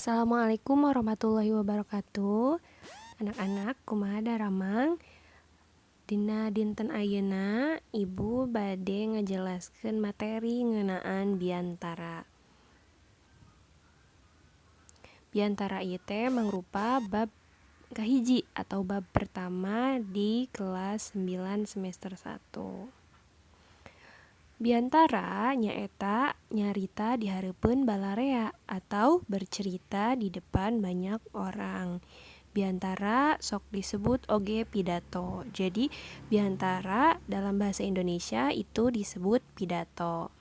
Assalamualaikum warahmatullahi wabarakatuh. Anak-anak kumaha daramang? Dina dinten ayeuna ibu bade ngajelaskeun materi ngeunaan biantara. Biantara ieu teh mangrupa bab kahiji atau bab pertama di kelas 9 semester 1. Biantara nyaeta nyarita di hareupeun balarea atau bercerita di depan banyak orang. Biantara sok disebut oge pidato. Jadi biantara dalam bahasa Indonesia itu disebut pidato.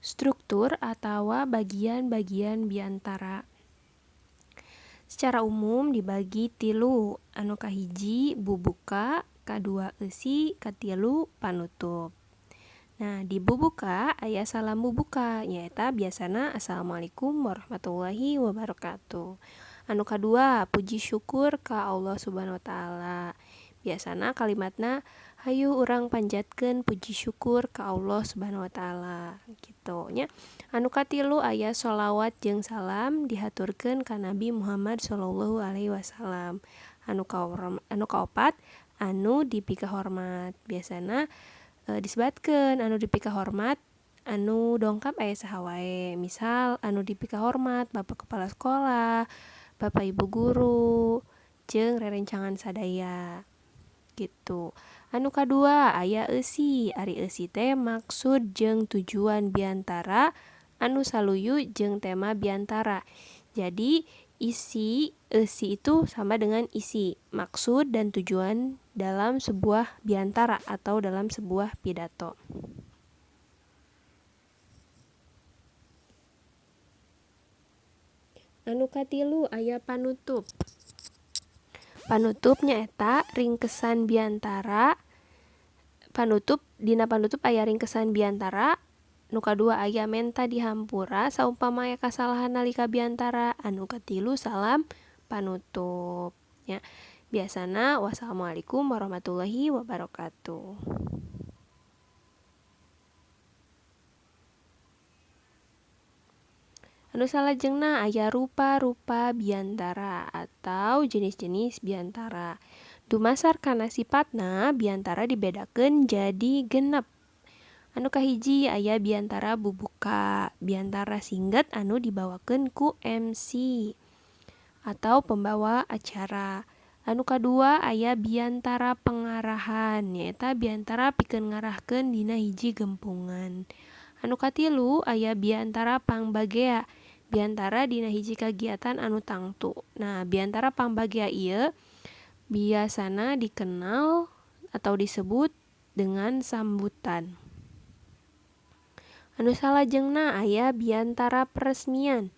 Struktur atau bagian-bagian biantara. Secara umum dibagi tilu, anu kahiji bubuka, kadua eusi, katilu panutup. Nah, di bubuka aya salam bubuka, nyaeta biasana Assalamualaikum warahmatullahi wabarakatuh. Anu kadua puji syukur ka Allah Subhanahu wa taala. Biasana kalimatna hayu urang panjatkeun puji syukur ka Allah Subhanahu wa taala kitu nya. Anu katilu aya sholawat jeung salam dihaturkeun ka Nabi Muhammad sallallahu alaihi wasallam. Anu kaopat anu dipika hormat. Biasana disebatkeun anu dipika hormat anu dongkap aya saha wae. Misal anu dipika hormat Bapak Kepala Sekolah, Bapak Ibu Guru, jeung rerencangan sadaya. Gitu. Anu kadua aya eusi. Ari eusi teh maksud jeung tujuan biantara anu saluyu jeung tema biantara. Jadi isi eusi itu sama dengan isi, maksud dan tujuan dalam sebuah biantara atau dalam sebuah pidato. Anu katilu aya panutup. Panutup nyaeta ringkesan biantara. Dina panutup aya ringkesan biantara. Nu kadua aya menta dihampura saumpama aya kasalahan nalika biantara. Anu katilu salam panutup nya. Biasana wassalamualaikum warahmatullahi wabarakatuh. Anu salajengna aya rupa-rupa biantara atau jenis-jenis biantara. Dumasar kana sifatna biantara dibedakeun jadi genep. Anu kahiji aya biantara bubuka, biantara singget anu dibawakeun ku MC atau pembawa acara. Anu kadua aya biantara pengarahan, nyaeta biantara pikeun ngarahkeun dina hiji gempungan. Anu katilu aya biantara pangbagea, biantara dina hiji kagiatan anu tangtu. Nah, biantara pangbagea ieu biasana dikenal atau disebut dengan sambutan. Anu salajengna aya biantara peresmian,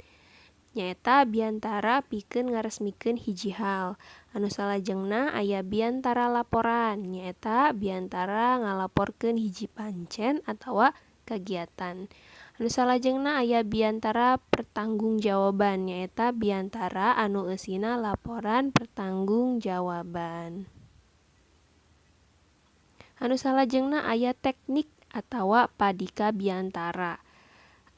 nyaeta biantara pikeun ngaresmikeun hiji hal. Anu salajengna aya biantara laporan, nyaeta biantara ngalaporkeun hiji pancen atawa kagiatan. Anu salajengna aya biantara pertanggungjawaban, nyaeta biantara anu eusina laporan pertanggungjawaban. Anu salajengna aya teknik atawa padika biantara.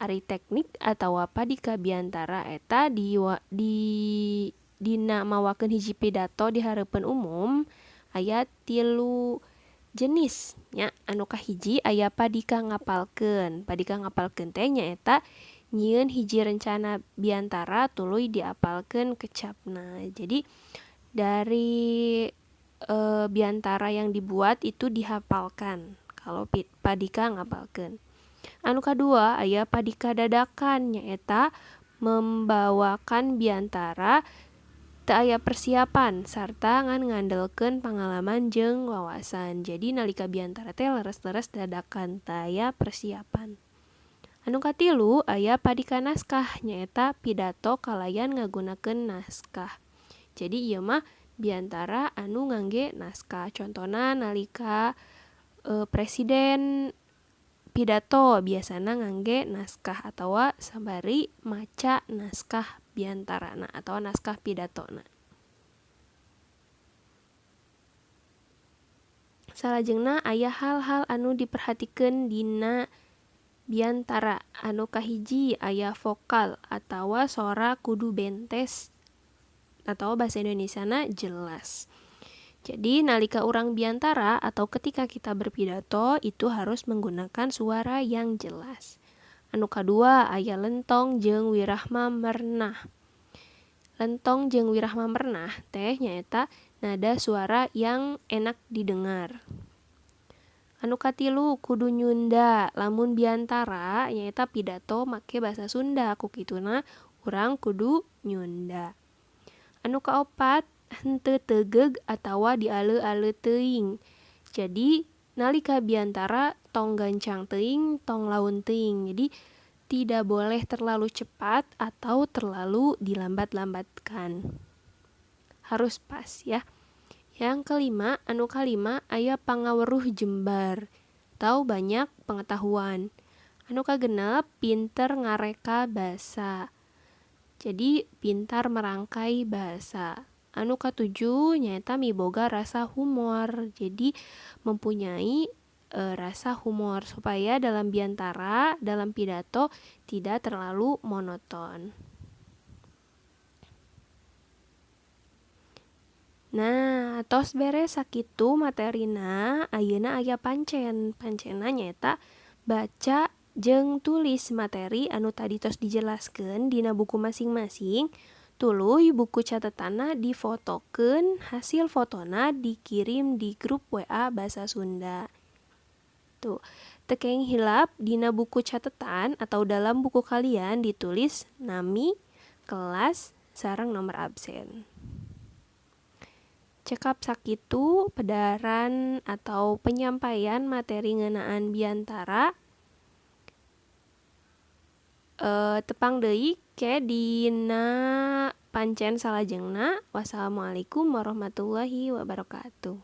Ari teknik atawa padika biantara eta dina mawakeun hiji pidato di hareupeun umum aya tilu jenis nya. Anu kahiji aya padika ngapalkeun. Padika ngapalkeun teh nyaeta nyieun hiji rencana biantara tuluy diapalkeun kecapna. Jadi dari biantara yang dibuat itu dihafalkan kalau padika ngapalkeun. Anu kadua aya padika dadakan, nyaeta membawakan biantara teu aya persiapan sarta ngan ngandelkeun pangalaman jeung wawasan. Jadi nalika biantara teh leres-leres dadakan, teu aya persiapan. Anu katilu aya padika naskah, nyaeta pidato kalayan ngagunakeun naskah. Jadi ieu mah biantara anu ngangge naskah. Contona nalika presiden pidato biasana ngangge naskah atau sabari maca naskah biantarana atau naskah pidatona. Salajengna aya hal-hal anu diperhatikeun dina biantara. Anu kahiji aya vokal atau sora kudu bentes atau bahasa Indonesiana jelas. Jadi nalika urang biantara atau ketika kita berpidato itu harus menggunakan suara yang jelas. Anu kadua aya lentong jeung wirahma mernah. Lentong jeung wirahma mernah teh nyaeta nada suara yang enak didengar. Anu katilu kudu nyunda. Lamun biantara nyaeta pidato make bahasa Sunda, ku kituna urang kudu nyunda. Anu kaopat henteu teugeg atawa dialeu-aleu teuing. Jadi nalika biantara tong gancang teuing, tong laun teuing. Jadi tidak boleh terlalu cepat atau terlalu dilambat-lambatkan. Harus pas ya. Yang kelima, anu kalima aya pangaweruh jembar. Tahu banyak pengetahuan. Anu kagenep pinter ngareka basa. Jadi pintar merangkai bahasa. Anu katujuh nyaeta miboga rasa humor. Jadi mempunyai rasa humor supaya dalam biantara, dalam pidato tidak terlalu monoton. Nah, tos beres sakitu materina, ayeuna aya pancen. Pancena nyaeta baca jeung tulis materi anu tadi tos dijelaskeun dina buku masing-masing. Tuluy buku catatanna difotokeun, hasil fotona dikirim di grup WA Bahasa Sunda. Tuh, tekeng hilap dina buku catatan atau dalam buku kalian ditulis nami, kelas, sareng nomor absen. Cekap sakitu pedaran atau penyampaian materi ngeunaan biantara. Tepang deui ke dina pancen salajengna. Wassalamualaikum warahmatullahi wabarakatuh.